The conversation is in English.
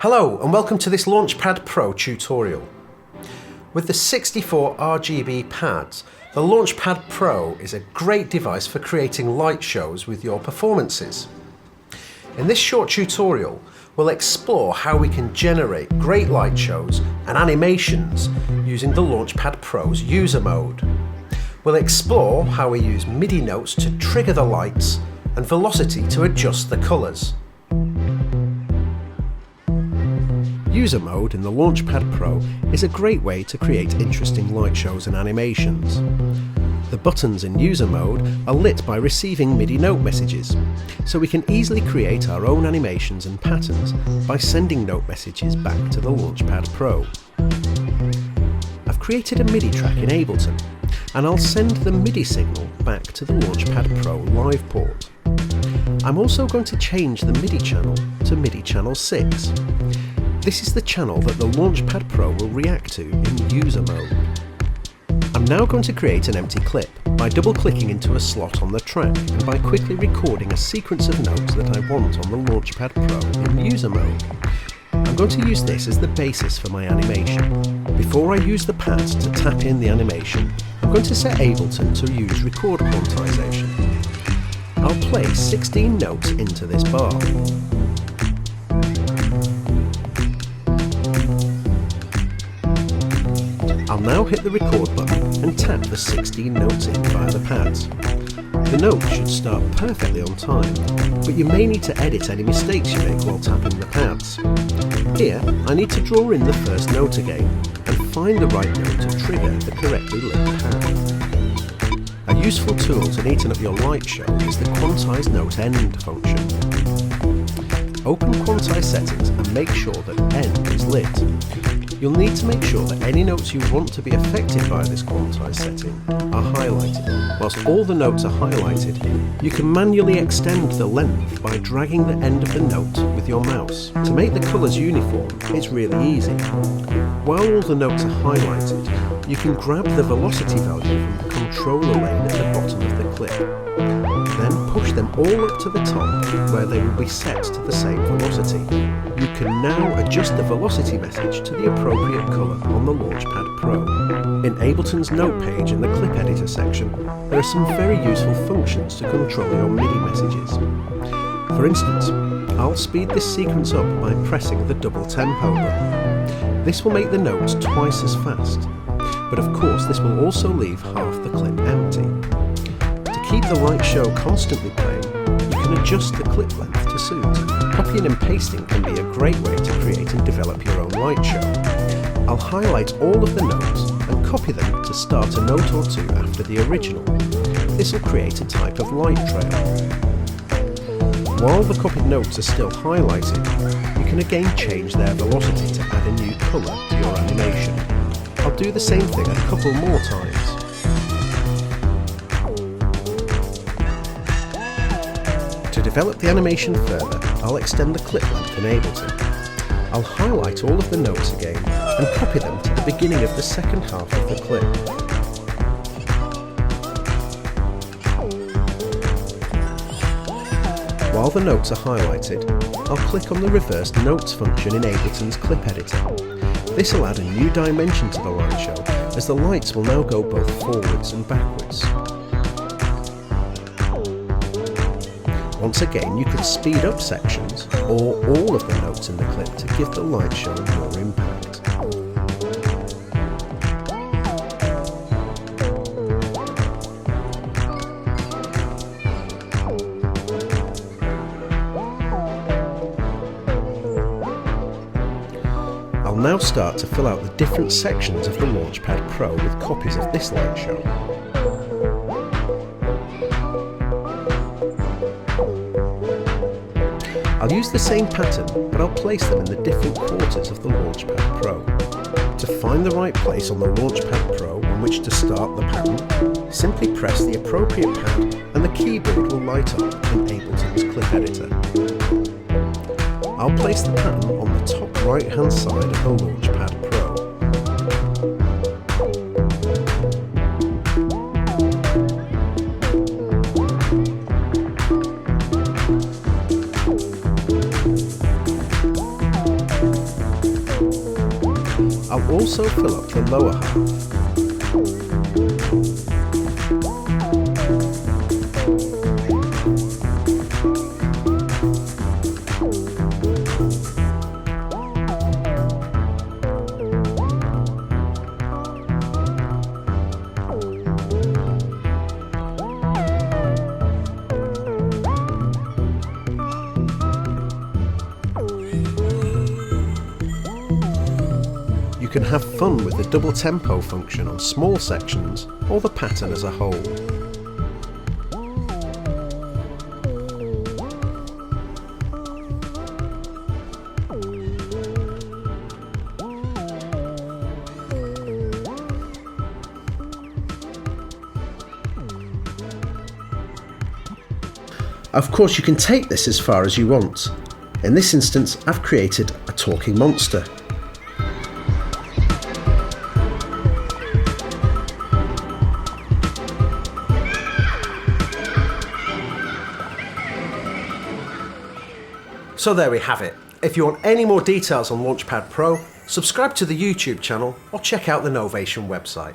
Hello and welcome to this Launchpad Pro tutorial. With the 64 RGB pads, the Launchpad Pro is a great device for creating light shows with your performances. In this short tutorial, we'll explore how we can generate great light shows and animations using the Launchpad Pro's user mode. We'll explore how we use MIDI notes to trigger the lights and velocity to adjust the colours. User mode in the Launchpad Pro is a great way to create interesting light shows and animations. The buttons in user mode are lit by receiving MIDI note messages, so we can easily create our own animations and patterns by sending note messages back to the Launchpad Pro. I've created a MIDI track in Ableton, and I'll send the MIDI signal back to the Launchpad Pro live port. I'm also going to change the MIDI channel to MIDI channel 6. This is the channel that the Launchpad Pro will react to in user mode. I'm now going to create an empty clip by double-clicking into a slot on the track and by quickly recording a sequence of notes that I want on the Launchpad Pro in user mode. I'm going to use this as the basis for my animation. Before I use the pads to tap in the animation, I'm going to set Ableton to use record quantization. I'll place 16 notes into this bar. I'll now hit the record button and tap the 16 notes in via the pads. The notes should start perfectly on time, but you may need to edit any mistakes you make while tapping the pads. Here, I need to draw in the first note again and find the right note to trigger the correctly lit pad. A useful tool to neaten up your light show is the Quantize Note End function. Open Quantize settings and make sure that End is lit. You'll need to make sure that any notes you want to be affected by this quantize setting are highlighted. Whilst all the notes are highlighted, you can manually extend the length by dragging the end of the note with your mouse. To make the colours uniform, it's really easy. While all the notes are highlighted, you can grab the velocity value from the controller lane at the bottom of the clip. Then push them all up to the top where they will be set to the same velocity. You can now adjust the velocity message to the appropriate colour on the Launchpad Pro. In Ableton's note page in the clip editor section, there are some very useful functions to control your MIDI messages. For instance, I'll speed this sequence up by pressing the double tempo button. This will make the notes twice as fast, but of course this will also leave half the clip empty. To keep the light show constantly playing, you can adjust the clip length to suit. Copying and pasting can be a great way to create and develop your own light show. I'll highlight all of the notes and copy them to start a note or two after the original. This will create a type of light trail. While the copied notes are still highlighted, you can again change their velocity to add a new colour to your animation. I'll do the same thing a couple more times. To develop the animation further, I'll extend the clip length in Ableton. I'll highlight all of the notes again and copy them to the beginning of the second half of the clip. While the notes are highlighted, I'll click on the reversed notes function in Ableton's clip editor. This will add a new dimension to the light show, as the lights will now go both forwards and backwards. Once again, you could speed up sections or all of the notes in the clip to give the light show more impact. I'll now start to fill out the different sections of the Launchpad Pro with copies of this light show. I'll use the same pattern, but I'll place them in the different quarters of the Launchpad Pro. To find the right place on the Launchpad Pro on which to start the pattern, simply press the appropriate pad and the keyboard will light up in Ableton's clip editor. I'll place the pattern on the top right hand side of the Launchpad Pro. I'll also fill up the lower half. You can have fun with the double tempo function on small sections or the pattern as a whole. Of course, you can take this as far as you want. In this instance, I've created a talking monster. So there we have it. If you want any more details on Launchpad Pro, subscribe to the YouTube channel or check out the Novation website.